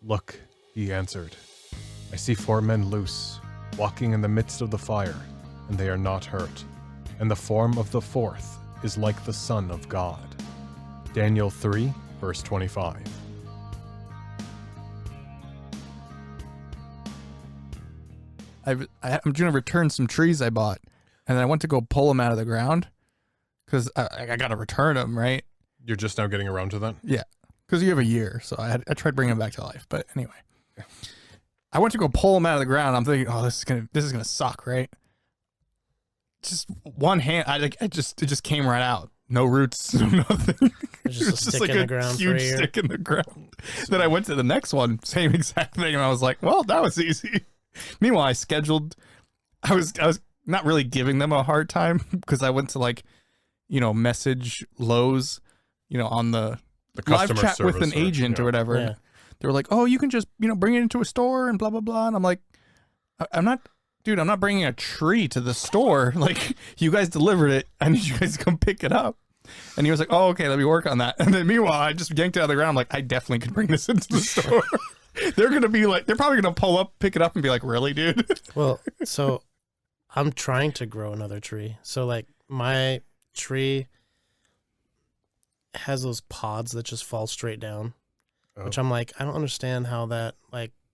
Look, he answered. I see 4 men loose, walking in the midst of the fire, and they are not hurt. And the form of the 4th is like the Son of God. Daniel 3, verse 25. I'm going to return some trees I bought, and then I went to go pull them out of the ground because I got to return them, right? You're just now getting around to that? Yeah, because you have a year, so I tried bringing them back to life. But anyway, I went to go pull them out of the ground. I'm thinking, oh, this is gonna suck, right? Just one hand, it just came right out. No roots, no nothing. It's just a stick like in a the ground huge for a year. stick in the ground. Then I went to the next one, same exact thing, and I was like, well, that was easy. Meanwhile, I was not really giving them a hard time because I went to message Lowe's, on the live customer chat with service an agent or whatever. Yeah. They were like, oh, you can just, bring it into a store and blah, blah, blah. And I'm like, I'm not bringing a tree to the store. Like, you guys delivered it. I need you guys to come pick it up. And he was like, oh, okay, let me work on that. And then meanwhile, I just yanked it out of the ground. I'm like, I definitely could bring this into the store. They're probably going to pull up, pick it up and be like, really, dude? Well, so I'm trying to grow another tree. So like my tree has those pods that just fall straight down, which I'm like, I don't understand how that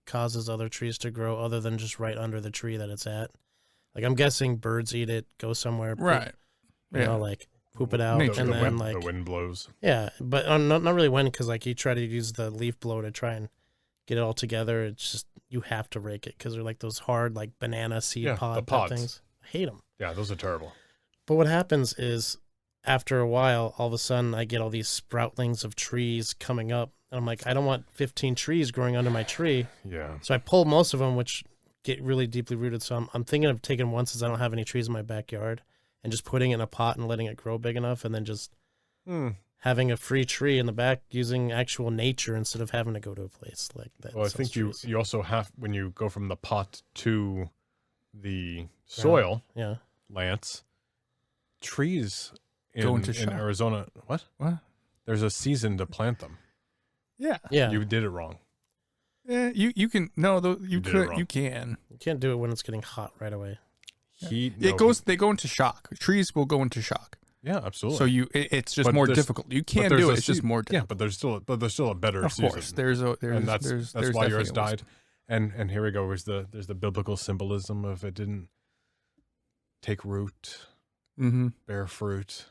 causes other trees to grow other than just right under the tree that it's at. Like I'm guessing birds eat it, go somewhere, Right. Poop it out, Nature. and The then wind, the wind blows. yeah, but not really wind because you try to use the leaf blower to try and get it all together. It's just you have to rake it because they're like those hard banana seed Yeah, pod the type pods. things. I hate them. Yeah, those are terrible. But what happens is after a while, all of a sudden I get all these sproutlings of trees coming up. And I'm like, I don't want 15 trees growing under my tree. Yeah. So I pull most of them, which get really deeply rooted. So I'm thinking of taking one since I don't have any trees in my backyard and just putting it in a pot and letting it grow big enough and then just having a free tree in the back using actual nature instead of having to go to a place like that. Well, I think you also have, when you go from the pot to the soil, Yeah. Lance, trees Go into in shock. Arizona. What? There's a season to plant them. Yeah. Yeah. You did it wrong. Yeah, you can you did it could wrong. you can. You can't do it when it's getting hot right away. They They go into shock. Trees will go into shock. Yeah, absolutely. So it's just But more there's- difficult. You But can there's do a it. It's just more Yeah, difficult. but there's still a better Of season. course. There's And that's why yours definitely a died. And here we go. There's the biblical symbolism of it didn't take root, Mm-hmm. bear fruit.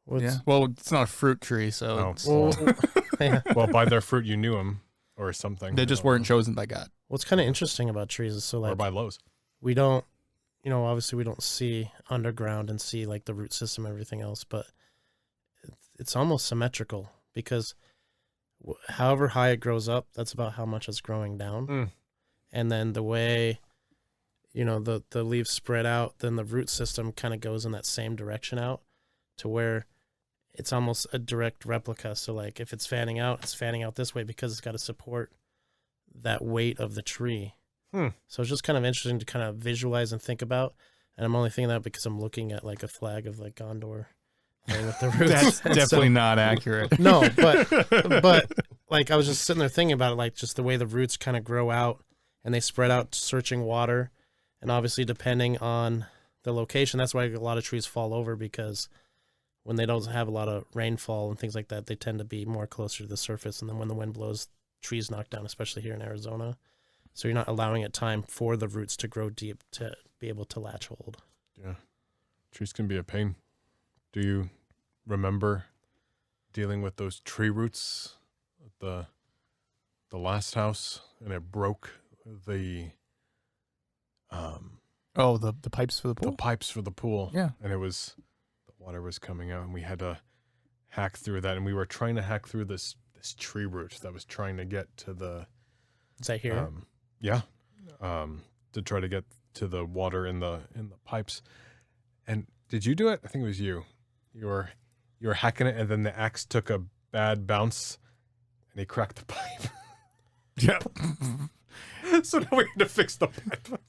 Yeah. Well, it's not a fruit tree, so Oh, it's, Well, yeah. Well, by their fruit you knew them, or something. they just weren't chosen by God. What's kind of interesting about trees is Or by Lowe's. we don't, obviously we don't see underground and see the root system and everything else, but it's almost symmetrical because however high it grows up, that's about how much it's growing down. Mm. And then the way, the leaves spread out, then the root system kind of goes in that same direction out to where it's almost a direct replica. So if it's fanning out this way because it's got to support that weight of the tree. So it's just kind of interesting to kind of visualize and think about. And I'm only thinking that because I'm looking at a flag of Gondor thing with the roots. That's And definitely not accurate. no, but I was just sitting there thinking about it, just the way the roots kind of grow out and they spread out searching water. And obviously depending on the location, that's why a lot of trees fall over because when they don't have a lot of rainfall and things like that, they tend to be more closer to the surface. And then when the wind blows, trees knock down, especially here in Arizona. So you're not allowing it time for the roots to grow deep to be able to latch hold. Yeah. Trees can be a pain. Do you remember dealing with those tree roots at the last house and it broke the The pipes for the pool. the pipes for the pool? Yeah. And the water was coming out and we had to hack through that, and we were trying to hack through this tree root that was trying to get to the Is that here? to try to get to the water in the pipes. And did you do it? I think it was you. You were hacking it, and then the axe took a bad bounce, and he cracked the pipe. Yeah. So now we had to fix the pipe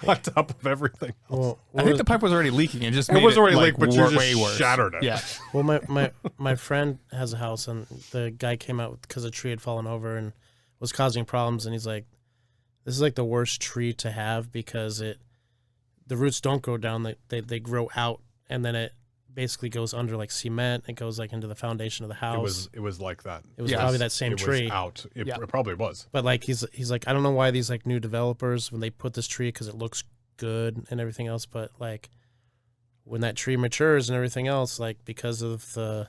on top of everything. Well, I think the pipe was already leaking. It just It made was already leaked, but you way just worse. shattered it. Yeah. Well, my friend has a house, and the guy came out because a tree had fallen over, and was causing problems, and he's like, this is like the worst tree to have because the roots don't grow down, they grow out, and then it basically goes under like cement. It goes like into the foundation of the house. It was like that. It was probably that same it tree. Was out. It Yeah. probably was. But like he's like, I don't know why these like new developers, when they put this tree, because it looks good and everything else, but like when that tree matures and everything else, like because of the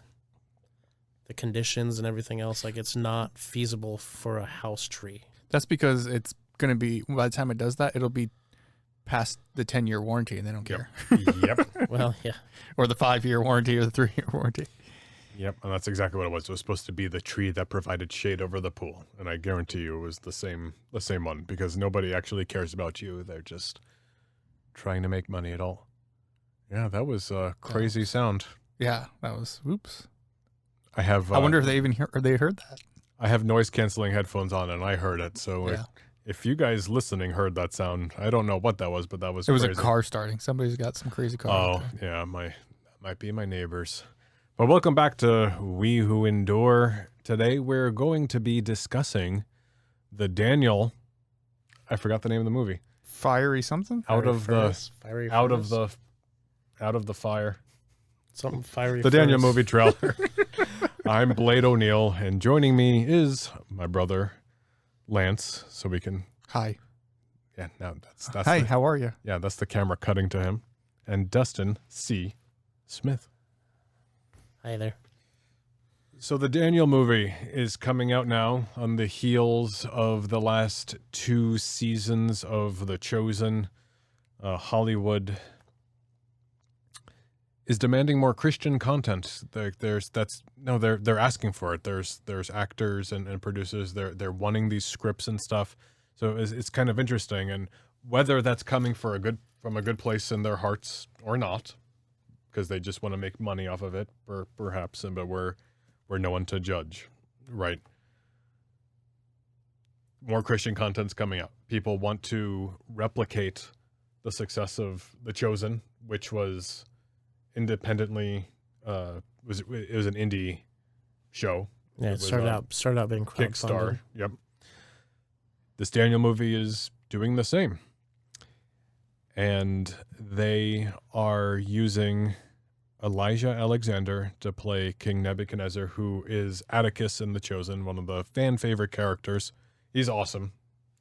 conditions and everything else, like it's not feasible for a house tree. That's because it's going to be, by the time it does that, it'll be past the 10-year warranty and they don't care. Yep. Well, yeah. Or the 5-year warranty or the 3-year warranty. Yep. And that's exactly what it was. It was supposed to be the tree that provided shade over the pool. And I guarantee you it was the same one, because nobody actually cares about you. They're just trying to make money at all. Yeah, that was a crazy sound. Yeah, that was, oops. I have. I wonder if they even heard that. I have noise canceling headphones on, and I heard it. So Yeah. if you guys listening heard that sound, I don't know what that was, but that was. It was crazy. a car starting. Somebody's got some crazy car. out Oh there. yeah, that might be my neighbors. But welcome back to We Who Endure. Today we're going to be discussing the Daniel. I forgot the name of the movie. Fiery something? Out of the fiery out furnace? of the fire. Something fiery. The Daniel furnace. movie trailer. I'm Blade O'Neill, and joining me is my brother Lance. So we can, Hi. yeah, now that's Hi, the, how are you? yeah, that's the camera cutting to him, and Dustin C. Smith. Hi there. So the Daniel movie is coming out now on the heels of the last 2 seasons of The Chosen. Hollywood is demanding more Christian content. They're asking for it. There's actors and producers. They're wanting these scripts and stuff. So it's kind of interesting, and whether that's coming from a good place in their hearts or not, because they just want to make money off of it, perhaps. But we're no one to judge, right? More Christian content's coming out. People want to replicate the success of The Chosen, which was independently it was an indie show. Yeah, It it was, started out being crowdfunded. Kickstarter. Yep. This Daniel movie is doing the same. And they are using Elijah Alexander to play King Nebuchadnezzar, who is Atticus in The Chosen, one of the fan favorite characters. He's awesome.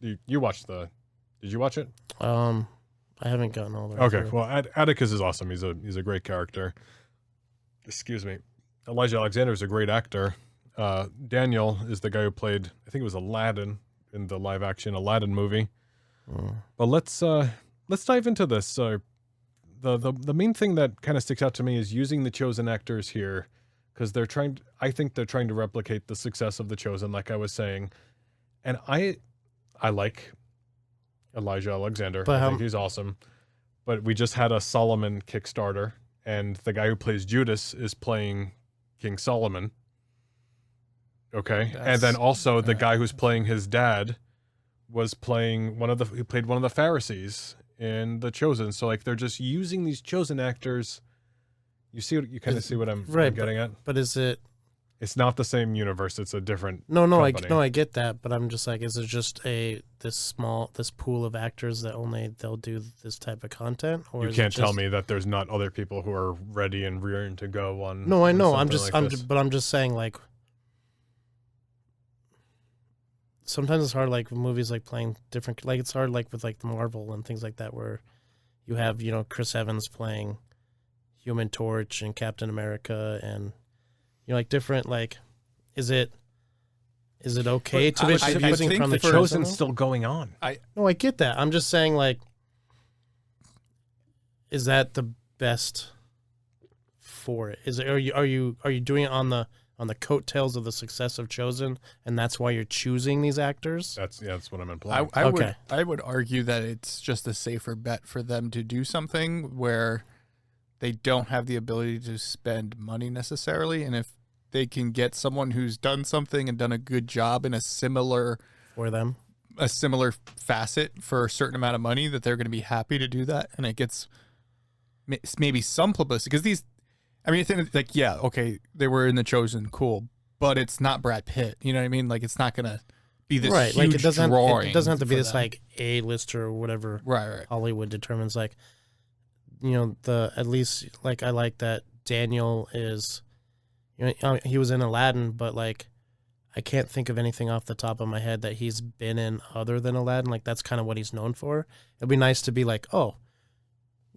Did you watch it? I haven't gotten all the way Okay, through. well, Atticus is awesome. He's a great character. Excuse me. Elijah Alexander is a great actor. Daniel is the guy who played, I think it was Aladdin in the live action Aladdin movie. But let's dive into this. The main thing that kind of sticks out to me is using the Chosen actors here, because I think they're trying to replicate the success of The Chosen, like I was saying. And I like Elijah Alexander. But I think he's awesome. But we just had a Solomon Kickstarter, and the guy who plays Judas is playing King Solomon. Okay. And then also the guy who's playing his dad was playing he played one of the Pharisees in The Chosen. So like they're just using these Chosen actors. You kind of see what I'm getting at? But is it? It's not the same universe. It's a different I company. get that, but I'm just like, is it just this pool of actors that only they'll do this type of content? Or You is can't it tell just- me that there's not other people who are ready and rearing to go on. No, I know. on I'm something like this. but I'm just saying, like, sometimes it's hard, like with movies, like playing different, like it's hard, like with like the Marvel and things like that, where you have Chris Evans playing Human Torch and Captain America, and like different, like, is it okay to be I using think from the The for- Chosen? Chosen's still going on. No, I get that. I'm just saying, like, is that the best for it? Are you doing it on the coattails of the success of Chosen, and that's why you're choosing these actors? That's what I'm implying. I would argue that it's just a safer bet for them to do something where they don't have the ability to spend money necessarily, and if they can get someone who's done something and done a good job in a similar For them, facet for a certain amount of money, that they're going to be happy to do that, and it gets maybe some publicity, because these, I mean, I think like, yeah, okay, they were in The Chosen, cool, but it's not Brad Pitt, you know what I mean? Like, it's not going to be this right. huge Like it doesn't have to be for this them. like A-lister or whatever right. Hollywood determines. Like, you know, at least like I like that Daniel is, you know, he was in Aladdin, but like I can't think of anything off the top of my head that he's been in other than Aladdin. Like that's kind of what he's known for. It'd be nice to be like, oh,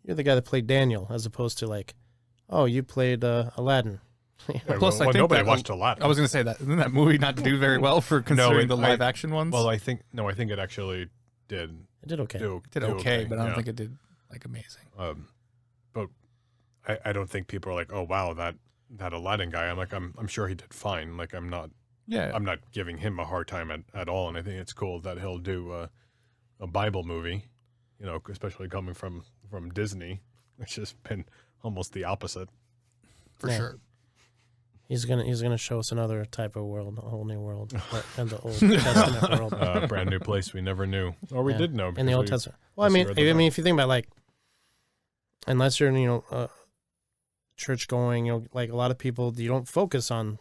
you're the guy that played Daniel, as opposed to like, oh, you played Aladdin. Yeah, Plus, I think nobody that- watched Aladdin. I was gonna say that didn't that movie not do very well for considering the live action ones? Well, I think it actually did. It did okay. Do, it did do okay, but I don't yeah. think it did like amazing. But I don't think people are like, oh wow, that Aladdin guy. I'm sure he did fine. Like I'm not giving him a hard time at all. And I think it's cool that he'll do a Bible movie, you know, especially coming from Disney, which has been almost the opposite. For Yeah. sure. He's gonna show us another type of world, a whole new world, and the Old Testament world. Brand new place we never knew, or we Yeah. did know In the because Old we- Testament. Well, I mean, read the if you think about like, unless you're, you know, church going, you know, like a lot of people, you don't focus on,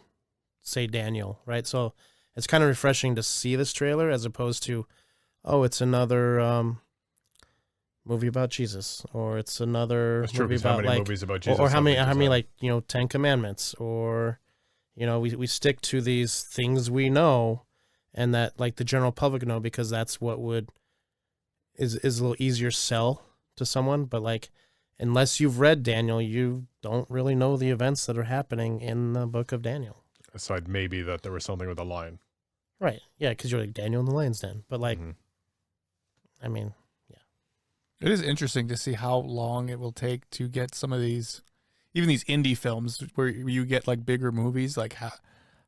say, Daniel, right? So it's kind of refreshing to see this trailer as opposed to, oh, it's another movie about Jesus, or it's another That's true, movie 'cause how about many like, movies about Jesus or how have many we just had? like, you know, 10 Commandments, or, you know, we stick to these things we know and that like the general public know because that's what is a little easier sell to someone. But like, unless you've read Daniel, you don't really know the events that are happening in the book of Daniel. aside maybe that there was something with a lion. Right. Yeah. Because you're like Daniel in the lion's den. But like, Mhm. I mean, It is interesting to see how long it will take to get some of these, even these indie films where you get like bigger movies. Like how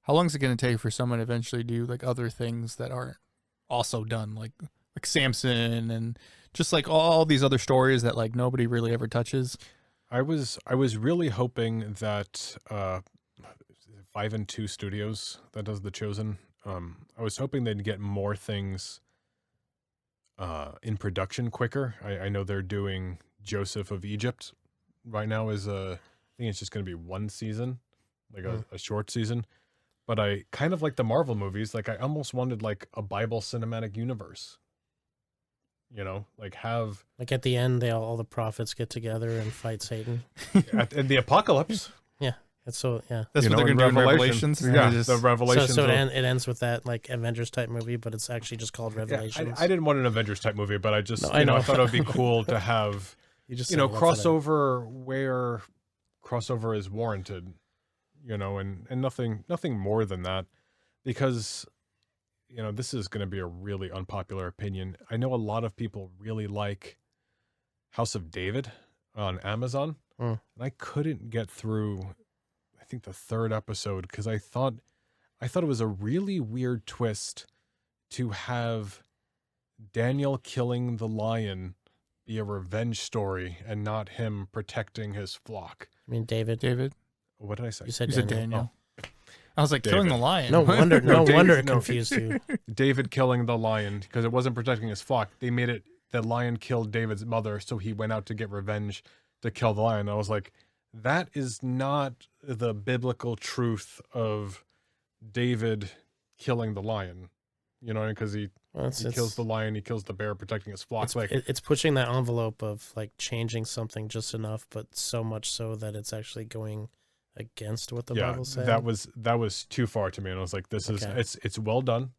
long is it going to take for someone to eventually do like other things that aren't also done, like Samson and just like all these other stories that like nobody really ever touches. I was really hoping that 5 and 2 Studios that does The Chosen. I was hoping they'd get more things in production quicker. I know they're doing Joseph of Egypt right now. I think it's just going to be one season, like a short season. But I kind of like the Marvel movies. Like I almost wanted like a Bible cinematic universe. You know, like have like at the end, all the prophets get together and fight Satan. in the apocalypse. It's so, yeah. That's You what know, they're in going to do in Revelation. Revelations. Yeah, Just- the Revelations. So of- it ends with that like Avengers type movie, but it's actually just called Yeah, Revelations. I didn't want an Avengers type movie, but I just No, I I know. thought it would be cool to have You just you know signed up for that. crossover where crossover is warranted, you know, and nothing more than that, because you know this is going to be a really unpopular opinion. I know a lot of people really like House of David on Amazon, and I couldn't get through. I think the 3rd episode because I thought it was a really weird twist to have Daniel killing the lion be a revenge story and not him protecting his flock. I mean, David. What did I say? You said You said Daniel. Daniel. I was like, killing David. the lion. No wonder. No David- wonder it no. confused you. David killing the lion because it wasn't protecting his flock. They made it the lion killed David's mother, so he went out to get revenge to kill the lion. I was like, that is not the biblical truth of David killing the lion. You know, because he kills the lion, he kills the bear, protecting his flock. It's pushing that envelope of like changing something just enough, but so much so that it's actually going against what the Bible says. that was too far to me, and I was like, this is Okay. it's well done.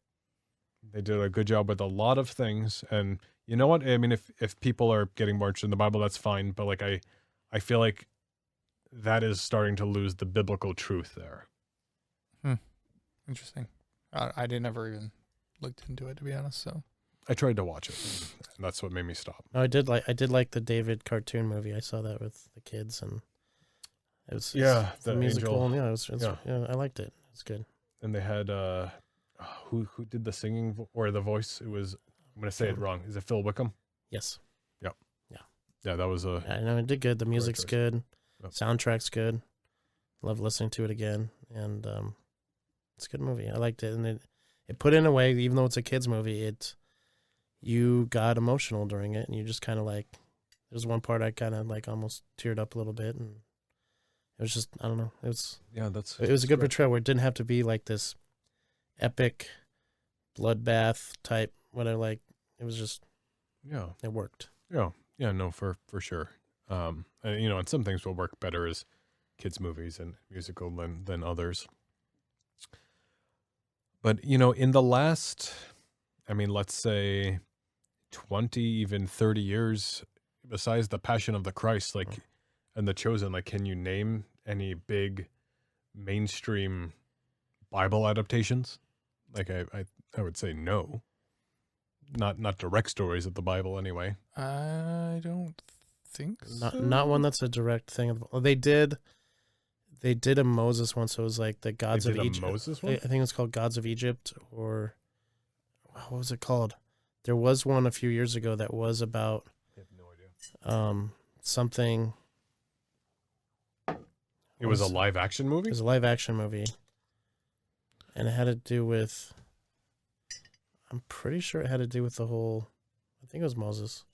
They did a good job with a lot of things, and you know what? I mean, if people are getting more interested in the Bible, that's fine. But like, I feel like that is starting to lose the biblical truth there. Interesting. I didn't ever even looked into it, to be honest. So I tried to watch it, and that's what made me stop. No, I did like the David cartoon movie. I saw that with the kids, and it was Yeah, the the musical. angel. And yeah, it was Yeah. yeah, I liked it. It's good. And they had who did the singing or the voice? It was, I'm gonna say it wrong. Is it Phil Wickham? Yes, Yeah, that was a I know it did good. The music's choice. good, Yep. soundtrack's good. Love listening to it again, and it's a good movie. I liked it, and it put in a way, even though it's a kids movie, you got emotional during it, and you just kind of like. There's one part I kind of like almost teared up a little bit, and it was just I don't know. It was yeah. That's a good great. portrayal where it didn't have to be like this epic bloodbath type. Whatever, like it was just Yeah. it worked. Yeah. No, for sure. And, and some things will work better as kids' movies and musical than others. But in the last, let's say 20, even 30 years, besides the Passion of the Christ, like, and The Chosen, like, can you name any big mainstream Bible adaptations? Like, I would say no. Not direct stories of the Bible, anyway. I don't think so. Not one that's a direct thing. They did a Moses one, so it was like the gods They of did a Egypt. Moses I one? think it was called Gods of Egypt, or what was it called? There was one a few years ago that was about I have no idea. something. It was a live action movie? It was a live action movie, and it had to do with. I'm pretty sure it had to do with the whole. I think it was Moses.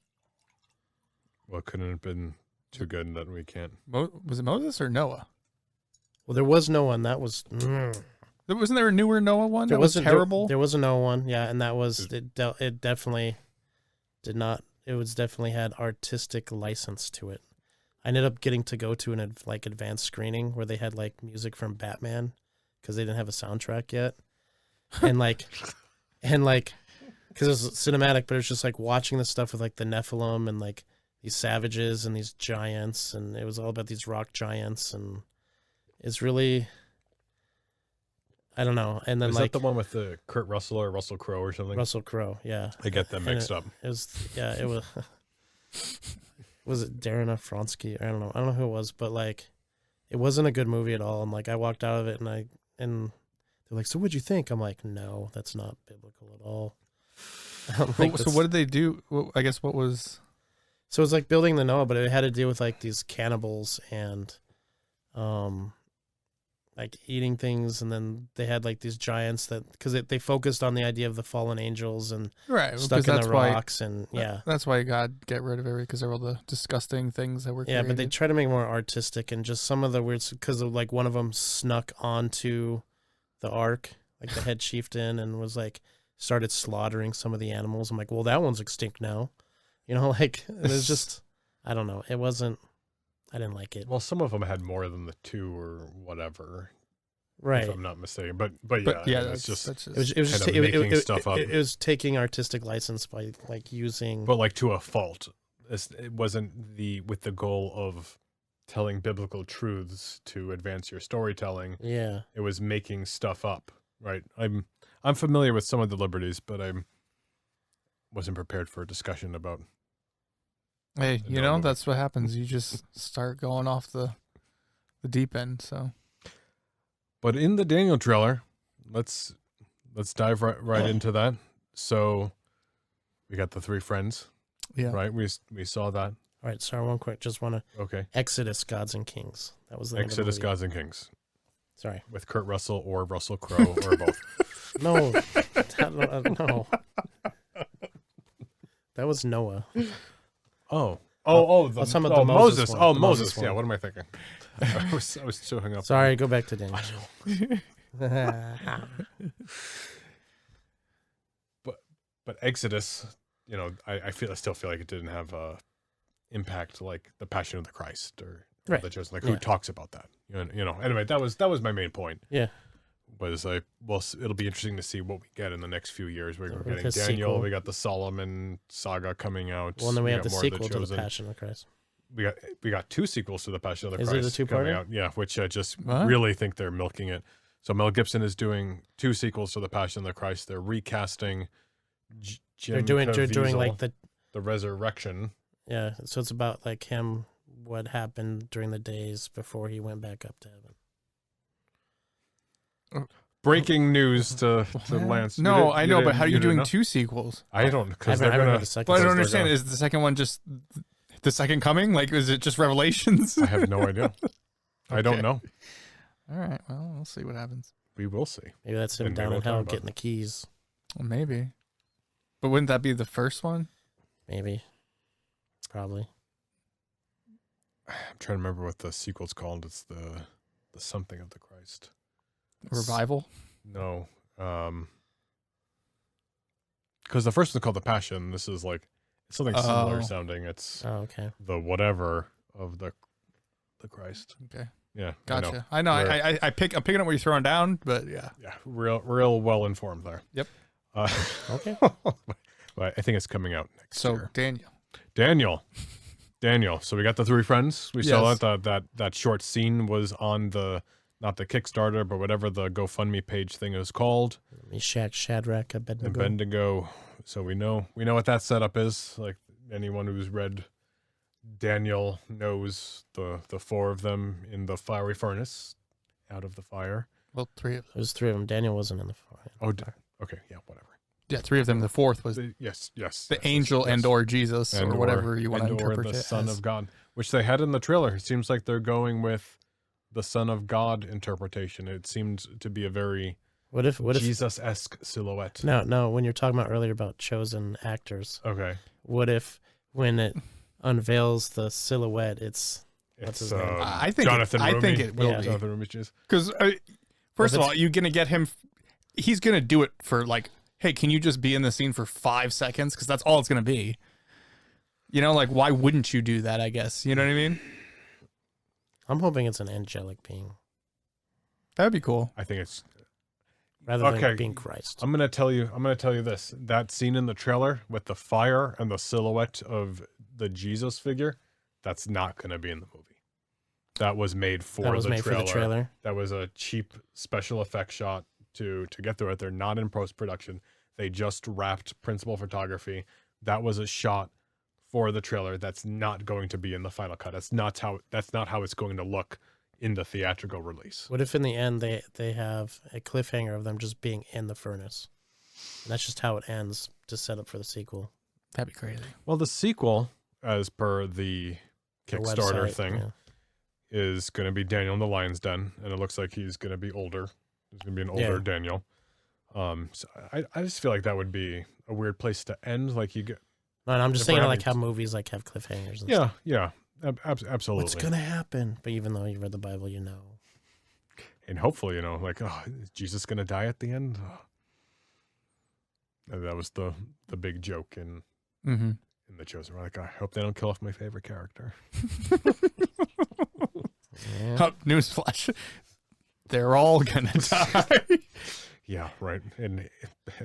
Well, couldn't have been too good that we can't. Was it Moses or Noah? Well, there was no one. That was. Wasn't there a newer Noah one that was wasn't- terrible? There was a no one, yeah, and that was it. Definitely did not. It was definitely had artistic license to it. I ended up getting to go to an advanced screening where they had like music from Batman because they didn't have a soundtrack yet, and because it was cinematic, but it was just like watching the stuff with like the Nephilim and like these savages and these giants, and it was all about these rock giants, and it's really. I don't know. And then Is like that the one with the Kurt Russell or Russell Crowe or something? Russell Crowe, yeah. I get them And mixed up. It was it was was it Darren Aronofsky? I don't know who it was, but like it wasn't a good movie at all. And like I walked out of it and they're like, "So what'd you think?" I'm like, "No, that's not biblical at all." So what did they do? Well, I guess what was... So it was like building the Noah, but it had to do with like these cannibals and like eating things, and then they had like these giants that because they focused on the idea of the fallen angels and Right, stuck because in the rocks, and yeah, That's why God get rid of everything, because they're all the disgusting things that were yeah. created. But they try to make it more artistic, and just some of the weird because of like one of them snuck onto the ark, like the head chieftain, and was like started slaughtering some of the animals. I'm like, well, that one's extinct now, like it was just I don't know. It wasn't. I didn't like it. Well, some of them had more than the two or whatever, Right. if I'm not mistaken. But yeah, it's just. that's It was just kind of making stuff up. it was taking artistic license by like using. But like to a fault. It wasn't with the goal of telling biblical truths to advance your storytelling. Yeah. It was making stuff up, right? I'm familiar with some of the liberties, but I wasn't prepared for a discussion about. Hey, The Noah movie. that's what happens. You just start going off the deep end. So But in the Daniel trailer, let's dive right into that. So we got the three friends, yeah, right? We saw that. All right. Sorry. One quick. Just want to Okay. Exodus: Gods and Kings. That was the name of the Exodus, movie. Gods and Kings Sorry. with Kurt Russell or Russell Crowe or both. No. No. That was Noah. Oh, I was talking about the Moses Moses. one. Oh, The Moses. Moses one. Yeah, what am I thinking? I was still hung up. Sorry. Go back to Daniel. But Exodus, I still feel like it didn't have impact like the Passion of the Christ or Right. the Chosen. Like Yeah. who talks about that? Anyway, that was my main point. Yeah. Was it'll be interesting to see what we get in the next few years. We're Like getting a Daniel. sequel. We got the Solomon saga coming out. Well, and then we have got the more of sequel to the Chosen. Passion of Christ. We got two sequels to the Passion of the Is it a Christ two-parter? coming out. Yeah, which I just What? really think they're milking it. So Mel Gibson is doing two sequels to the Passion of the Christ. They're recasting. They're doing like the resurrection. yeah. So it's about like him, what happened during the days before he went back up to heaven. Breaking news to Lance. You No, didn't- I know, but didn't- how are you didn't doing know? two sequels? I don't I because haven't they're heard gonna. the second. But I don't they're understand. gonna- Is the second one just the second coming? Like, is it just Revelations? I have no idea. I don't Okay. know. All right. Well, we'll see what happens. We will see. Maybe that's him And maybe down we'll in talk hell about getting the keys. Well, maybe. But wouldn't that be the first one? Maybe. Probably. I'm trying to remember what the sequel's called. It's the something of the Christ. Revival? No. because the first one's called the Passion. This is like something similar Oh. sounding. It's Oh, okay. the whatever of the Christ. Okay. Yeah, Gotcha. I know. We're- I'm picking up what you're throwing down, but yeah. Yeah, real well informed there. Yep. Okay. But I think it's coming out next So year. Daniel. So we got the three friends. We saw Yes. that short scene was on the not the Kickstarter, but whatever the GoFundMe page thing is called. Meshach, Shadrach, And Abednego. Bendigo. So we know what that setup is. Like anyone who's read Daniel knows the four of them in the fiery furnace, out of the fire. Well, three of them. There was three of them. Daniel wasn't in the fire. Oh, okay, yeah, whatever. Yeah, three of them. The fourth was Yes. the angel and or Jesus or whatever you want to interpret the it Son as. of God, which they had in the trailer. It seems like they're going with the Son of God interpretation. It seemed to be a very What if Jesus-esque silhouette. no, when you're talking about earlier about chosen actors, Okay. what if when it unveils the silhouette, What's It's his name? I think Jonathan I think Rumi. it will Yeah. be Jonathan Rumi Jesus. because first of it's- all, you're gonna get him. He's gonna do it for like, hey, can you just be in the scene for 5 seconds? Because that's all it's gonna be. You know, like why wouldn't you do that? I guess you know what I mean. I'm hoping it's an angelic being That'd be cool. I think it's rather Okay. than being Christ. I'm gonna tell you this. That scene in the trailer with the fire and the silhouette of the Jesus figure, that's not gonna be in the movie. That was made for That was the made trailer. for the trailer. That was a cheap special effect shot to get through it. They're not in post production. They just wrapped principal photography. That was a shot for the trailer. That's not going to be in the final cut. That's not how it's going to look in the theatrical release. What if in the end they have a cliffhanger of them just being in the furnace? And that's just how it ends to set up for the sequel. That'd be crazy. Well, the sequel, as per the The Kickstarter website, thing, yeah. is going to be Daniel in the Lion's Den, and it looks like he's going to be older. There's going to be an older Yeah. Daniel. So I just feel like that would be a weird place to end. Like you get, No, I'm just If saying we're like how having- movies like have cliffhangers and stuff. yeah, absolutely. What's gonna happen? But even though you read the Bible, you know. And hopefully, like, oh, is Jesus going to die at the end? Oh. And that was the big joke in Mm-hmm. The Chosen. We're like, I hope they don't kill off my favorite character. Yeah. Newsflash. They're all gonna die. Yeah, right. And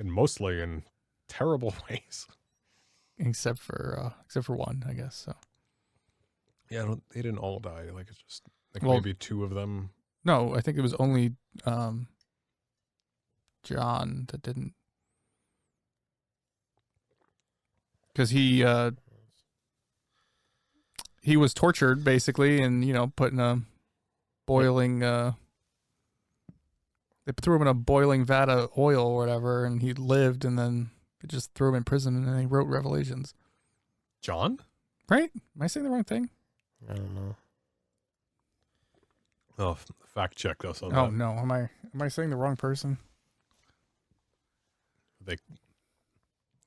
mostly in terrible ways. except for one, I guess. So Yeah, they didn't all die. Like it's just like Well- maybe two of them. no, I think it was only John that didn't, because he was tortured basically, and put in a boiling. They threw him in a boiling vat of oil or whatever, and he lived, and then they just threw him in prison, and then he wrote Revelations. John? Right? Am I saying the wrong thing? I don't know. Oh, fact check us on Oh that. no, am I saying the wrong person?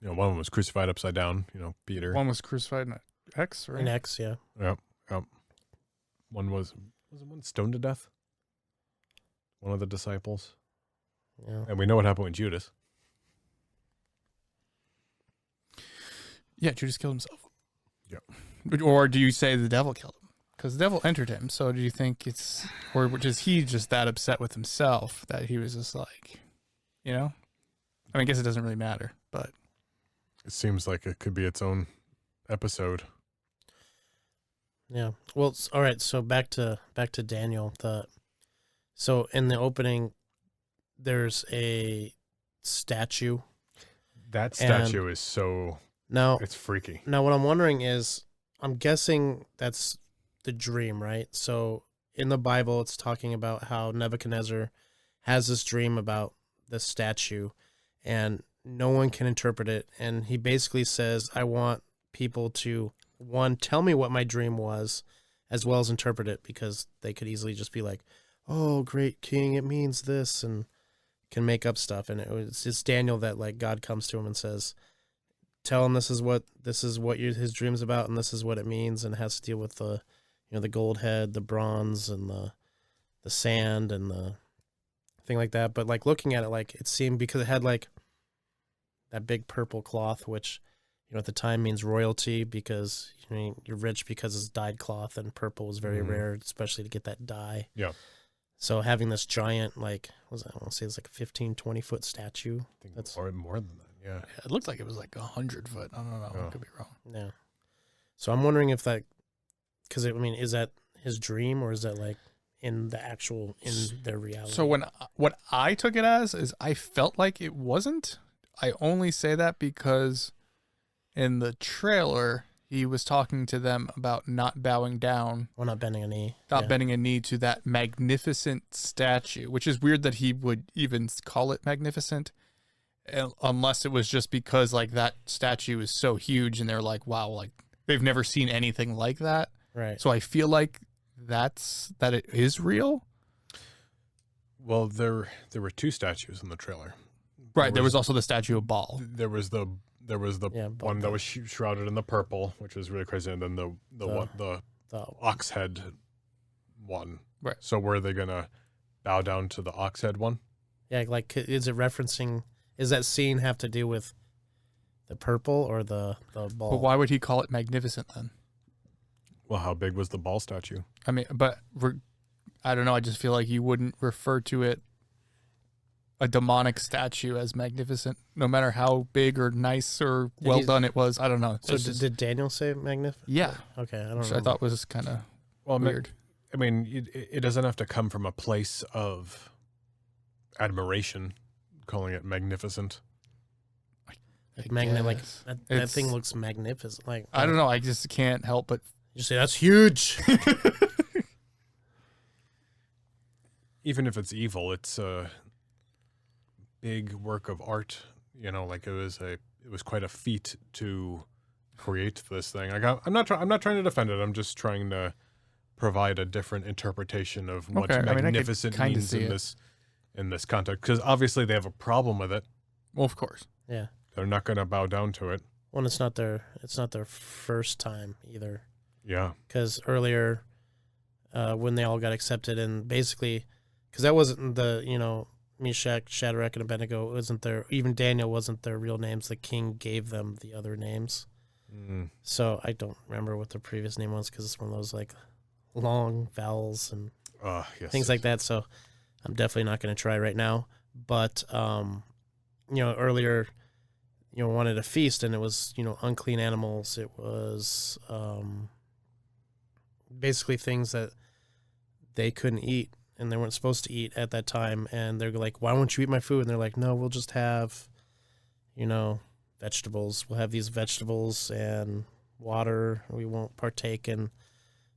One of them was crucified upside down. Peter. One was crucified in an X, right? An X, yeah. Yep. One was one stoned to death? One of the disciples. Yeah. And we know what happened with Judas. Yeah, Judas killed himself. Yep. Or do you say the devil killed him? Because the devil entered him. So do you think or is he just that upset with himself that he was just like, I mean, I guess it doesn't really matter, but It seems like it could be its own episode. Yeah. Well, all right. So back to Daniel. So in the opening, there's a statue. That statue is so Now, it's freaky. what I'm wondering is, I'm guessing that's the dream, right? So in the Bible, it's talking about how Nebuchadnezzar has this dream about the statue, and no one can interpret it. And he basically says, I want people to, one, tell me what my dream was, as well as interpret it, because they could easily just be like, oh, great king, it means this, and can make up stuff. And it's Daniel that, like, God comes to him and says, tell him this is what his dream's about, and this is what it means, and it has to deal with the gold head, the bronze, and the sand, and the thing like that. But like looking at it, like it seemed, because it had like that big purple cloth, which at the time means royalty because you're rich because it's dyed cloth, and purple was very rare, especially to get that dye. Yeah. So having this giant, I want to say it's like a 15, 20-foot statue. I think That's more than that. Yeah. It looked like it was like 100 foot. I don't know. Oh. I could be wrong. yeah. So I'm wondering if that, because is that his dream or is that like in their reality? So what I took it as is I felt like it wasn't. I only say that because in the trailer he was talking to them about not bowing down, Well, not bending a knee. not bending a knee to that magnificent statue, which is weird that he would even call it magnificent, unless it was just because like that statue is so huge and they're like, wow, like they've never seen anything like that. Right. So I feel like that it is real. Well, there were two statues in the trailer. Right. There was also the statue of Baal. There was the one that was shrouded in the purple, which was really crazy, and then the ox head one. Right. So were they gonna bow down to the ox head one? Yeah, like is it referencing? Is that scene have to do with the purple or the ball? But why would he call it magnificent then? Well, how big was the ball statue? I mean, but I don't know. I just feel like you wouldn't refer to it, a demonic statue, as magnificent, no matter how big or nice or well done it was. I don't know. So did Daniel say magnificent? Yeah. Okay, I don't Which know. I thought was kind of weird. I mean, it doesn't have to come from a place of admiration, calling it magnificent. Like guess. that thing looks magnificent. Like I don't know. I just can't help but. You say that's huge. Even if it's evil, it's a big work of art. Like it was quite a feat to create this thing. I'm not trying to defend it. I'm just trying to provide a different interpretation of what magnificent means in this context. Because obviously they have a problem with it. Well, of course. Yeah. They're not going to bow down to it. Well, it's not their first time either. Yeah. Because earlier, when they all got accepted, and basically, because that wasn't the Meshach, Shadrach, and Abednego wasn't even Daniel wasn't their real names. The king gave them the other names. Mm. So I don't remember what the previous name was because it's one of those like long vowels and Yes. things like that. So I'm definitely not going to try right now. But earlier, wanted a feast, and it was unclean animals. It was basically things that they couldn't eat and they weren't supposed to eat at that time. And they're like, why won't you eat my food? And they're like, no, we'll just have, vegetables. We'll have these vegetables and water. We won't partake in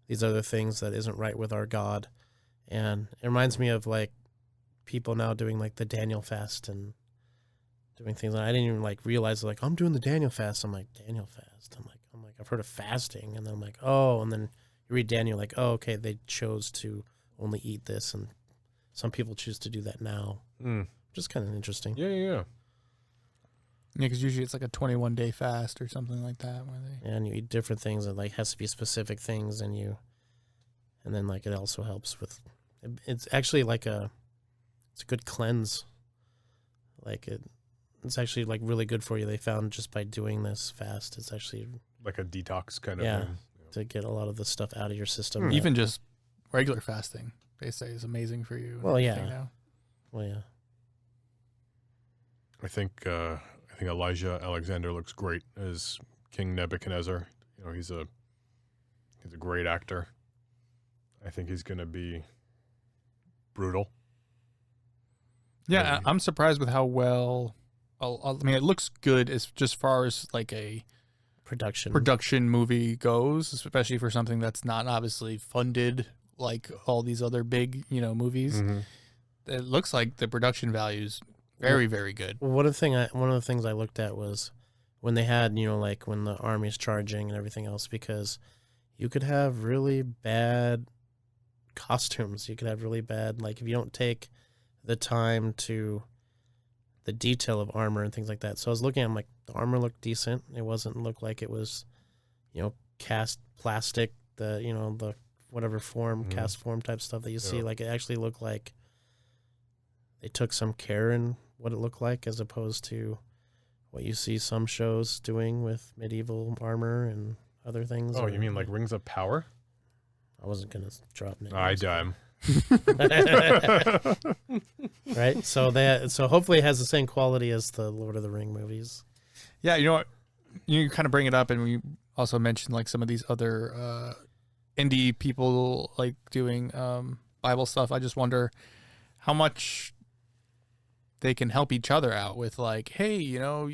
these other things that isn't right with our God. And it reminds me of like people now doing like the Daniel fast and doing things. I didn't even like realize like, I'm doing the Daniel fast. I'm like, Daniel fast. I'm like, I've heard of fasting. And then I'm like, oh, and then you read Daniel like, oh, okay, they chose to only eat this. And some people choose to do that now. Just kind of interesting. Yeah. Yeah, because usually it's like a 21-day fast or something like that. And you eat different things, and like has to be specific things, and then like it also helps with. It's actually like it's a good cleanse. Like it's actually like really good for you. They found just by doing this fast, it's actually like a detox kind of thing. To get a lot of the stuff out of your system. Even just regular fasting, they say, is amazing for you. Well, yeah. Now. Well, yeah. I think Elijah Alexander looks great as King Nebuchadnezzar. He's a great actor. I think he's going to be brutal. Yeah, I'm surprised with how well. I mean, it looks good as just far as like a production movie goes, especially for something that's not obviously funded like all these other big movies. Mm-hmm. It looks like the production value's very, very good. Well, one of the things I looked at was when they had like when the army's charging and everything else, because you could have really bad costumes. You could have really bad, like if you don't take the time to the detail of armor and things like that. So I was looking at them, like the armor looked decent. It wasn't look like it was, cast plastic, the whatever form, cast form type stuff that you see. Like it actually looked like they took some care in what it looked like as opposed to what you see some shows doing with medieval armor and other things. Oh, you mean like Rings of Power? I wasn't gonna drop names. I dime. Right. So hopefully it has the same quality as the Lord of the Ring movies. Yeah, you know what? You kind of bring it up, and we also mentioned like some of these other indie people like doing Bible stuff. I just wonder how much they can help each other out with, like, hey, you know,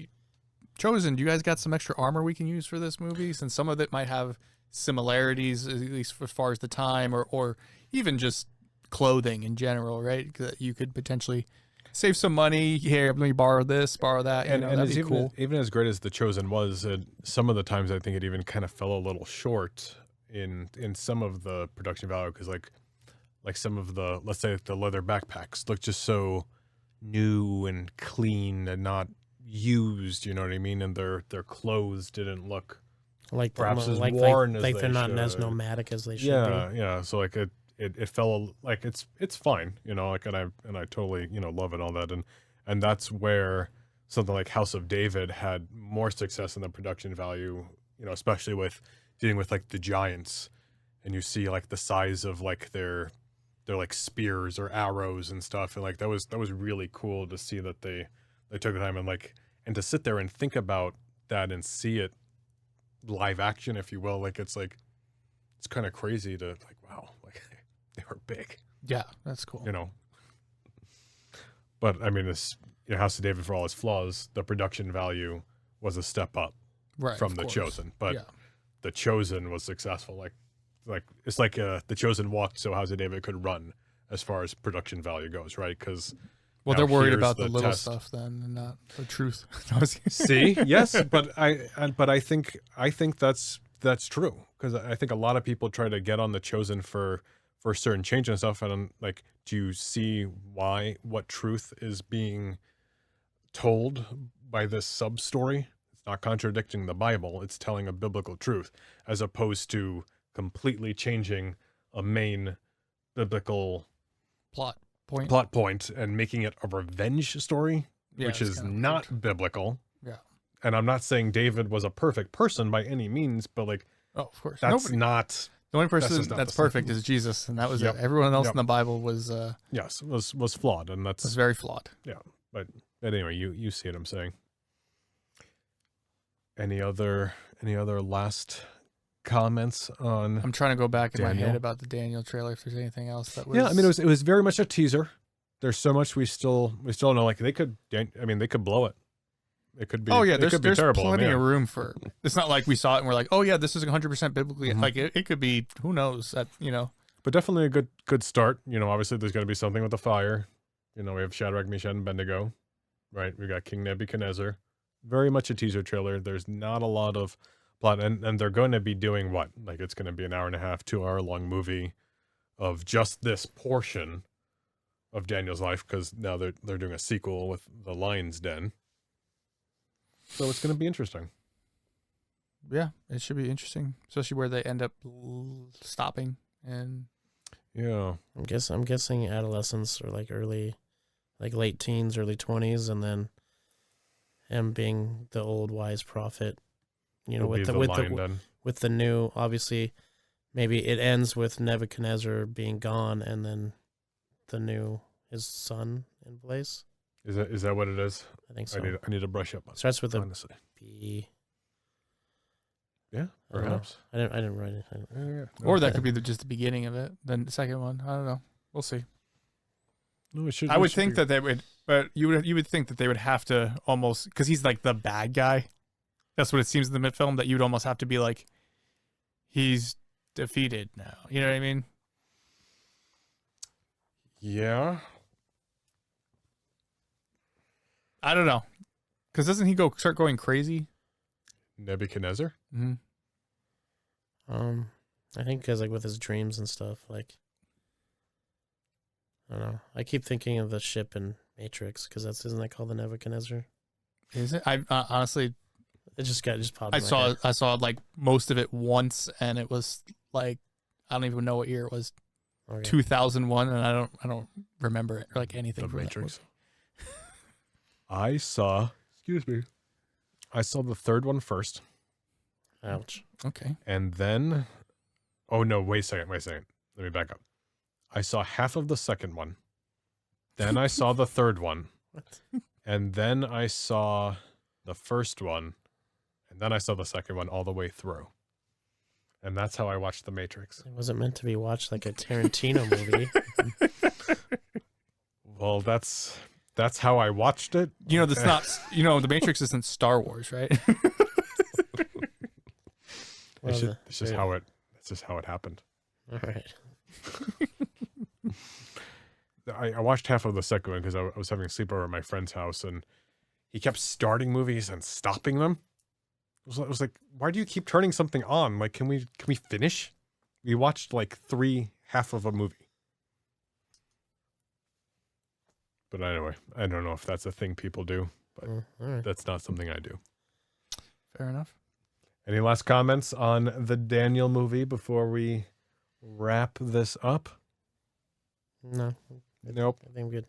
Chosen, do you guys got some extra armor we can use for this movie? Since some of it might have similarities, at least as far as the time, or even just clothing in general, right? That you could potentially save some money. Here, let me borrow this, borrow that. And that'd it's be cool. even as great as The Chosen was, some of the times I think it even kind of fell a little short in some of the production value, because like some of the, let's say the leather backpacks look just so new and clean and not used, you know what I mean? And their clothes didn't look Like perhaps as like worn as they're they not as should. nomadic as they should Yeah. So like it fell, like it's fine, you know, like, and I totally, you know, love it, all that, and that's where something like House of David had more success in the production value, you know, especially with dealing with like the giants, and you see like the size of like their like spears or arrows and stuff, and like that was really cool to see that they took the time and to sit there and think about that and see it live action, if you will. Like it's kind of crazy to like, wow, like they were big, Yeah, that's cool. you know. But I mean, this, you know, House of David, for all its flaws, the production value was a step up Right, from of The course. Chosen. But Yeah. The Chosen was successful. Like it's like The Chosen walked so House of David could run as far as production value goes, right? Because Well, now they're worried here's about the the little test. stuff then, and not the truth. see, yes, but I think that's true, because I think a lot of people try to get on The Chosen for certain change and stuff, and I'm like, do you see what truth is being told by this sub story? It's not contradicting the Bible; it's telling a biblical truth, as opposed to completely changing a main biblical plot point. plot point and making it a revenge story, Yeah, which it's is kinda not biblical. Yeah. And I'm not saying David was a perfect person by any means, but like Oh, of course. that's Nobody, not, the only just person not that's the same. perfect is Jesus, and that was Yep. it. Everyone else Yep. in the Bible was yes, was flawed, and that's very flawed. but anyway, you see what I'm saying. Any other last comments on? I'm trying to go back in my Daniel? head about the Daniel trailer. If there's anything else that was, Yeah, I mean, it was very much a teaser. There's so much we still don't know. Like they could blow it. It could be. Oh yeah, it there's could be terrible. plenty yeah. of room for. It's not like we saw it and we're like, oh yeah, this is 100% biblically. Mhm. Like it could be. Who knows? That But definitely a good start. You know, obviously there's going to be something with the fire. You know, we have Shadrach, Meshach, and Abednego, right? We got King Nebuchadnezzar. Very much a teaser trailer. There's not a lot of plot, and they're going to be doing what? Like it's going to be an hour and a half, 2 hour long movie of just this portion of Daniel's life, because now they're doing a sequel with the Lion's Den. So it's going to be interesting. Yeah, it should be interesting, especially where they end up stopping and. Yeah. I'm guessing adolescence or like late teens, early 20s, and then him being the old wise prophet. You know, Will be with the the with Lion the Den. with the new, obviously, maybe it ends with Nebuchadnezzar being gone, and then his son in place. Is that what it is? I think so. I need to brush up on it, Starts with a honestly. B. Yeah, I don't know. perhaps. I didn't write it. Yeah. Or that could be just the beginning of it. Then the second one, I don't know. We'll see. No, it should. I it would should think be- that they would, but you would think that they would have to almost, because he's like the bad guy. That's what it seems in the mid-film, that you'd almost have to be like, he's defeated now. You know what I mean? Yeah. I don't know, because doesn't he start going crazy? Nebuchadnezzar. Mm-hmm. I think because like with his dreams and stuff, like I don't know. I keep thinking of the ship in Matrix because isn't that called the Nebuchadnezzar? Is it? I honestly, It just popped. I in my head. saw like most of it once, and it was like I don't even know what year it was. Okay. 2001, and I don't remember it, like anything The from that Matrix. movie. I saw. Excuse me. I saw the third one first, Ouch. Okay. and then, oh no, wait a second. Let me back up. I saw half of the second one, then I saw the third one, What? and then I saw the first one, and then I saw the second one all the way through. And that's how I watched The Matrix. It wasn't meant to be watched like a Tarantino movie. Well, that's how I watched it. You know, that's not. You know, The Matrix isn't Star Wars, right? It's Well, just how it happened. All right. I watched half of the second one because I was having a sleepover at my friend's house, and he kept starting movies and stopping them. I was like, why do you keep turning something on? Like, can we finish? We watched like half of a movie. But anyway, I don't know if that's a thing people do, but All right. that's not something I do. Fair enough. Any last comments on the Daniel movie before we wrap this up? No. Nope. I think I'm good.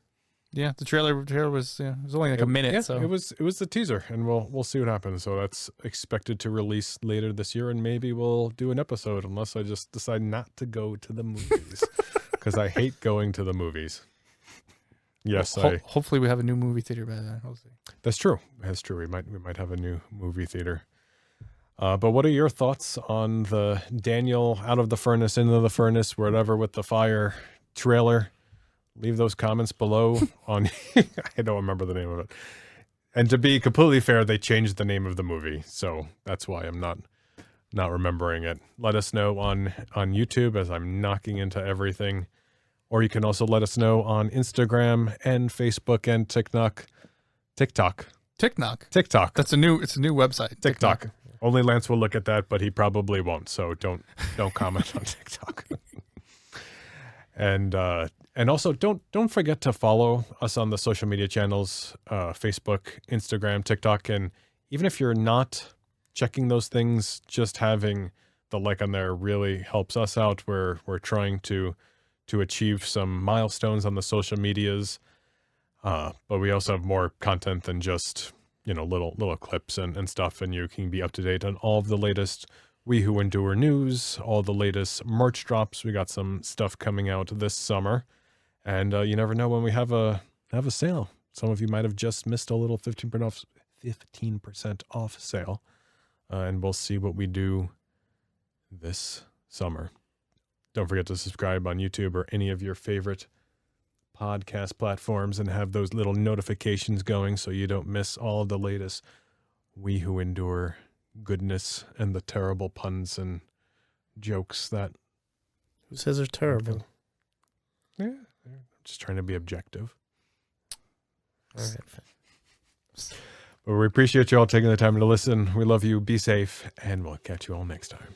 Yeah, the trailer was it was only like a minute. Yeah, So it was the teaser, and we'll see what happens. So that's expected to release later this year, and maybe we'll do an episode unless I just decide not to go to the movies because I hate going to the movies. Yes, hopefully we have a new movie theater by then. We'll see. That's true. That's true. We might have a new movie theater. But what are your thoughts on the Daniel out of the furnace, into the furnace, whatever with the fire trailer? Leave those comments below on, I don't remember the name of it. And to be completely fair, they changed the name of the movie. So that's why I'm not remembering it. Let us know on YouTube as I'm knocking into everything. Or you can also let us know on Instagram and Facebook and TikTok. TikTok. It's a new website. TikTok. Only Lance will look at that, but he probably won't. So don't comment on TikTok. And also don't forget to follow us on the social media channels, Facebook, Instagram, TikTok, and even if you're not checking those things, just having the like on there really helps us out. We're trying to achieve some milestones on the social medias, but we also have more content than just little clips and stuff, and you can be up to date on all of the latest We Who Endure news, all the latest merch drops. We got some stuff coming out this summer. And you never know when we have a sale. Some of you might have just missed a little 15% off sale. And we'll see what we do this summer. Don't forget to subscribe on YouTube or any of your favorite podcast platforms and have those little notifications going so you don't miss all of the latest We Who Endure goodness and the terrible puns and jokes that... Who says they're terrible? Yeah. Just trying to be objective. All right. But we appreciate you all taking the time to listen. We love you. Be safe, and we'll catch you all next time.